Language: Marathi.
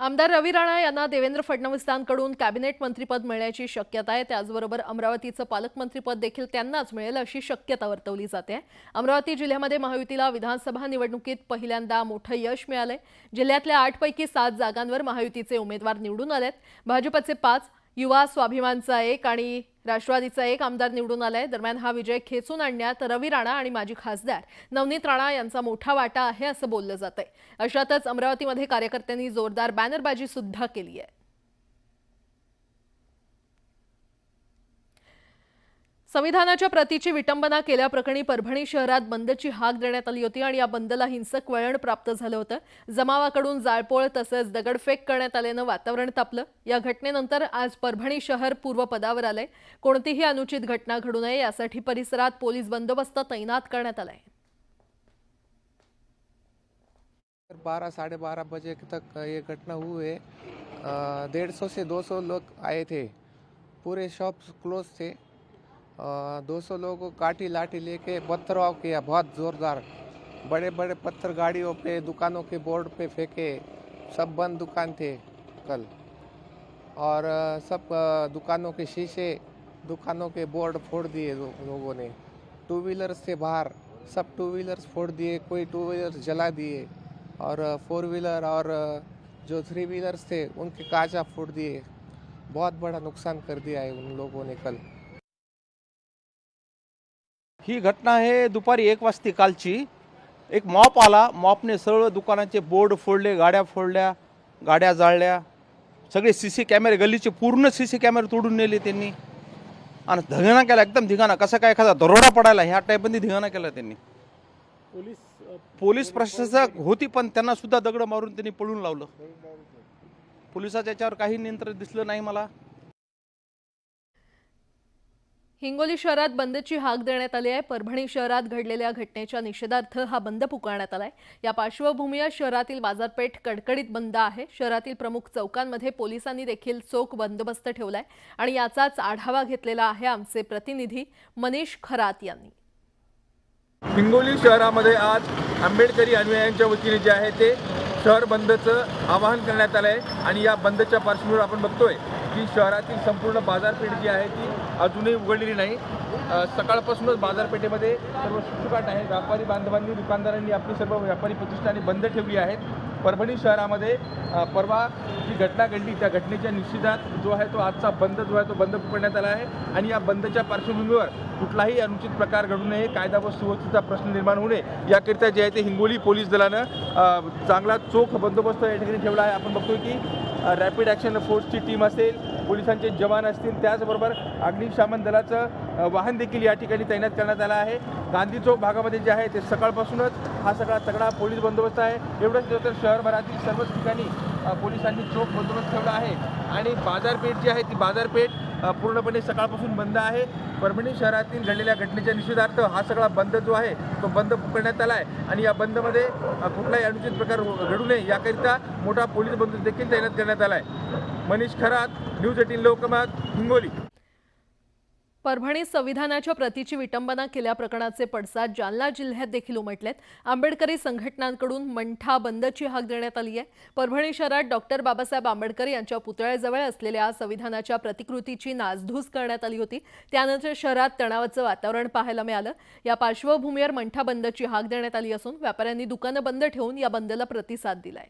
आमदार रवी राणा यांना देवेंद्र फडणवीसांकडून कॅबिनेट मंत्रीपद मिळण्याची शक्यता आहे। त्याचबरोबर अमरावतीचं पालकमंत्रीपद देखील त्यांनाच मिळेल अशी शक्यता वर्तवली जाते। अमरावती जिल्ह्यामध्ये महायुतीला विधानसभा निवडणुकीत पहिल्यांदा मोठं यश मिळालंय। जिल्ह्यातल्या 8 पैकी 7 जागांवर महायुतीचे उमेदवार निवडून आलेत। भाजपचे 5, युवा स्वाभिमानचा 1 आणि राष्ट्रवादीचा 1 आमदार निवडून आलाय। दरम्यान हा विजय खेचून आणण्यात रवी राणा आणि माजी खासदार नवनीत राणा यांचा मोठा वाटा आहे असं बोललं जातंय। अशातच अमरावतीमध्ये कार्यकर्त्यांनी जोरदार बॅनरबाजी सुद्धा केली आहे। संविधानाच्या प्रतीची विटंबना केल्याप्रकरणी परभणी शहरात बंदची हाक देण्यात आली होती आणि या बंदला हिंसक वळण प्राप्त झालं होतं। जमावाकडून जाळपोळ तसंच दगडफेक करण्यात आल्यानं वातावरण तापलं। या घटनेनंतर आज परभणी शहर पूर्वपदावर आलंय। कोणतीही अनुचित घटना घडू नये यासाठी परिसरात पोलीस बंदोबस्त तैनात करण्यात आलाय। 12 साढ़े 12 बजे तक ये घटना हुई है। 150 से 200 लोग आए थे, पूरे शॉप्स क्लोज थे। 200 लोगों को काठी लाठी लेके पत्थरवाह किया बहुत ज़ोरदार। बड़े बड़े पत्थर गाड़ियों पे, दुकानों के बोर्ड पे फेंके। सब बंद दुकान थे कल, और सब दुकानों के शीशे, दुकानों के बोर्ड फोड़ दिए लोगों ने। 2 व्हीलर्स थे बाहर, सब 2 व्हीलर्स फोड़ दिए, कोई 2 व्हीलर्स जला दिए, और 4 व्हीलर और जो 3 व्हीलर्स थे उनके कांचा फोड़ दिए। बहुत बड़ा नुकसान कर दिया है उन लोगों ने कल। ही घटना आहे दुपारी 1 वाजता कालची। एक मॉप आला, मॉपने सर्व दुकानाचे बोर्ड फोडले, गाड्या फोडल्या, गाड्या जाळल्या, सगळे सीसी कॅमेरे, गल्लीचे पूर्ण सीसी कॅमेरे तोडून नेले त्यांनी आणि धिंगाणा केला, एकदम धिंगाणा, कसा काय एखादा दरोडा पडायला ह्या टाईपमध्ये धिंगाणा केला त्यांनी। पोलीस प्रशासक होती पण त्यांना सुद्धा दगड मारून त्यांनी पळून लावलं। पोलिसाच्या याच्यावर काही नियंत्रण दिसलं नाही मला। हिंगोली शहरात बंदची हाक देण्यात आली आहे। परभणी शहरात घडलेल्या घटनेच्या निषेधार्थ हा बंद पुकारण्यात आलाय। या पार्श्वभूमीवर शहरातील बाजारपेठ कडकडीत बंद आहे। शहरातील प्रमुख चौकांमध्ये पोलिसांनी देखील चोख बंदोबस्त ठेवलाय आणि याचाच आढावा घेतलेला आहे आमचे प्रतिनिधी मनीष खरात यांनी। हिंगोली शहरामध्ये आज आंबेडकरी अनुयायांच्या वतीने जे आहे ते शहर बंदचं आवाहन करण्यात आलं आहे आणि या बंदच्या पार्श्वभूमीवर आपण बघतोय की शहरातील संपूर्ण बाजारपेठ जी आहे ती अजूनही उघडलेली नाही। सकाळपासूनच बाजारपेठेमध्ये सर्व शुकशुकाट आहे। व्यापारी बांधवांनी, दुकानदारांनी आपली सर्व व्यापारी प्रतिष्ठाने बंद ठेवली आहेत। परभणी शहरामध्ये परवा जी घटना घडली त्या घटनेच्या निषेधात जो आहे तो आजचा बंद जो आहे तो बंद पुकारण्यात आला आहे आणि या बंदच्या पार्श्वभूमीवर कुठलाही अनुचित प्रकार घडू नये, कायदा व सुव्यवस्थेचा प्रश्न निर्माण होऊ नये याकरिता जे आहे ते हिंगोली पोलीस दलानं चांगला चोख बंदोबस्त या ठिकाणी ठेवला आहे। आपण बघतोय की रॅपिड ॲक्शन फोर्सची टीम असेल, पोलिसांचे जवान असतील, त्याचबरोबर अग्निशमन दलाचं वाहन देखील या ठिकाणी तैनात करण्यात आलं आहे। गांधी चौक भागामध्ये जे आहे ते सकाळपासूनच हा सगळा तगडा पोलीस बंदोबस्त आहे। एवढंच तर शहरभरातील सर्वच ठिकाणी पोलिसांनी चोख बंदोबस्त ठेवला आहे आणि बाजारपेठ जी आहे ती बाजारपेठ पूर्णपणे सकाळपासून बंद आहे। परभणी शहरातील घडलेल्या घटनेच्या निषेधार्थ हा सगळा बंद जो आहे तो बंद पुकारण्यात आला आहे आणि या बंदमध्ये कुठलाही अनुचित प्रकार घडू नये याकरिता मोठा पोलीस बंदोबस्त देखील तैनात करण्यात आला आहे। मनीष खरात, न्यूज 18 लोकमत, हिंगोली। परभणीत संविधानाच्या प्रतीची विटंबना केल्याप्रकरणाचे पडसाद जालना जिल्ह्यात देखील उमटलेत। आंबेडकरी संघटनांकडून मंठा बंदची हाक देण्यात आली आहे। परभणी शहरात डॉक्टर बाबासाहेब आंबेडकर यांच्या पुतळ्याजवळ असलेल्या संविधानाच्या प्रतिकृतीची नासधूस करण्यात आली होती। त्यानंतर शहरात तणावाचं वातावरण पाहायला मिळालं। या पार्श्वभूमीवर मंठा बंदची हाक देण्यात आली असून व्यापाऱ्यांनी दुकानं बंद ठेवून या बंदला प्रतिसाद दिलाय।